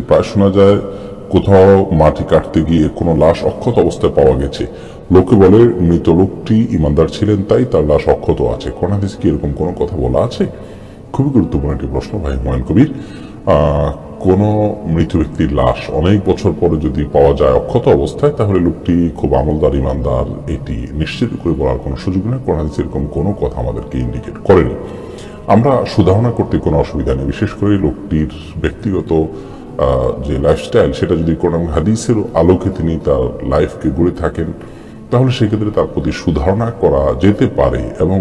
প্রায় শোনা যায় কোথাও মাটি কাটতে গিয়ে কোনো লাশ অক্ষত অবস্থায় পাওয়া গেছে। লোকে বলে মৃত লোকটি ইমানদার ছিলেন, তাই তার লাশ অক্ষত আছে। কোন হাদিসে কি এরকম কোনো কথা বলা আছে? খুবই গুরুত্বপূর্ণ একটি প্রশ্ন ভাই হুমায়ুন কবির। কোন মৃত ব্যক্তির লাশ অনেক বছর পরে যদি পাওয়া যায় অক্ষত অবস্থায়, তাহলে লোকটি খুব আমলদার ইমানদার, এটি নিশ্চিত করে বলার কোনো সুযোগ নেই। কোন হাদিসে এরকম কোনো কথা আমাদেরকে ইন্ডিকেট করেনি। আমরা সুধারণা করতে কোনো অসুবিধা নেই, বিশেষ করে লোকটির ব্যক্তিগত যে লাইফস্টাইল সেটা যদি কোন হাদিসের আলোকে তিনি তার লাইফকে গড়ে থাকেন, তাহলে সেক্ষেত্রে তার প্রতি সুধারণা করা যেতে পারে। এবং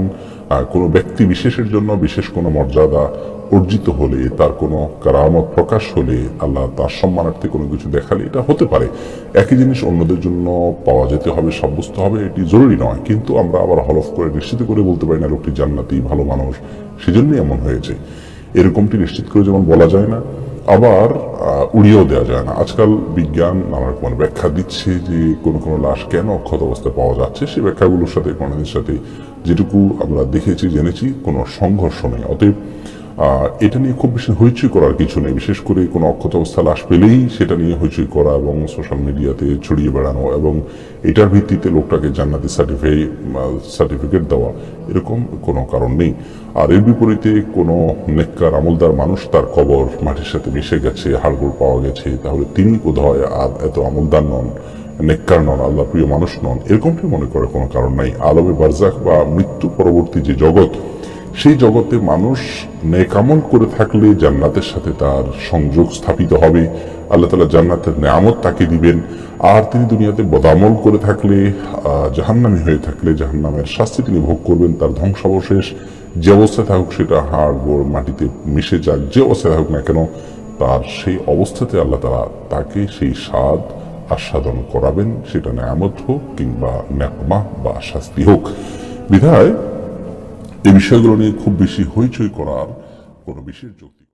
কোনো ব্যক্তি বিশেষের জন্য বিশেষ কোনো মর্যাদা অর্জিত হলে, তার কোনো কারামত প্রকাশ হলে, আল্লাহ তার সম্মানার্থে কোনো কিছু দেখালে এটা হতে পারে। একই জিনিস অন্যদের জন্য পাওয়া যেতে হবে, সাব্যস্ত হবে, এটি জরুরি নয়। কিন্তু আমরা আবার হলফ করে নিশ্চিত করে বলতে পারি না লোকটি জান্নাতি ভালো মানুষ, সেজন্যই এমন হয়েছে, এরকমটি নিশ্চিত করে যেমন বলা যায় না, আবার উড়িয়েও দেওয়া যায় না। আজকাল বিজ্ঞান নানা রকমের ব্যাখ্যা দিচ্ছে যে কোনো কোনো লাশ কেন অক্ষত অবস্থায় পাওয়া যাচ্ছে, সেই ব্যাখ্যাগুলোর সাথে কোরআনের সাথে যেটুকু আমরা দেখেছি জেনেছি কোনো সংঘর্ষ নেই। অতএব এটা নিয়ে খুব বেশি হইচই করার কিছু নেই। বিশেষ করে কোনো অক্ষত অবস্থা লাশ পেলেই সেটা নিয়ে হইচই করা এবং সোশ্যাল মিডিয়াতে ছড়িয়ে বেড়ানো এবং এটার ভিত্তিতে লোকটাকে জান্নাতি সার্টিফিকেট দেওয়া, এরকম কোনো কারণ নেই। আর এর বিপরীতে কোনো নেককার আমলদার মানুষ, তার কবর মাটির সাথে মিশে গেছে, হাড়গোড় পাওয়া গেছে, তাহলে তিনি বোধহয় আর এত আমলদার নন, নেককার নন, আল্লাহ প্রিয় মানুষ নন, এরকমটি মনে করার কোনো কারণ নাই। আলমে বারজাখ বা মৃত্যু পরবর্তী যে জগৎ, সেই জগতে মানুষ নেকামল করে থাকলে জান্নাতের সাথে তার সংযোগ স্থাপিত হবে, আল্লাহ তাআলা জান্নাতের নেয়ামত তাকে দিবেন। আর তিনি দুনিয়াতে বদামল করে থাকলে, জাহান্নামী হয়ে থাকলে জাহান্নামের শাস্তি তিনি ভোগ করবেন। তার ধ্বংসাবশেষ যে অবস্থায় থাকুক, সেটা হাড় গোড় মাটিতে মিশে যাক, যে অবস্থায় থাকুক না কেন, তার সেই অবস্থাতে আল্লাহ তাআলা তাকে সেই স্বাদ আস্বাদন করাবেন, সেটা নেয়ামত হোক কিংবা নেকমা বা শাস্তি হোক। বিধায় এই বিষয়গুলো নিয়ে খুব বেশি হইচই করার কোনো বিশেষ যুক্তি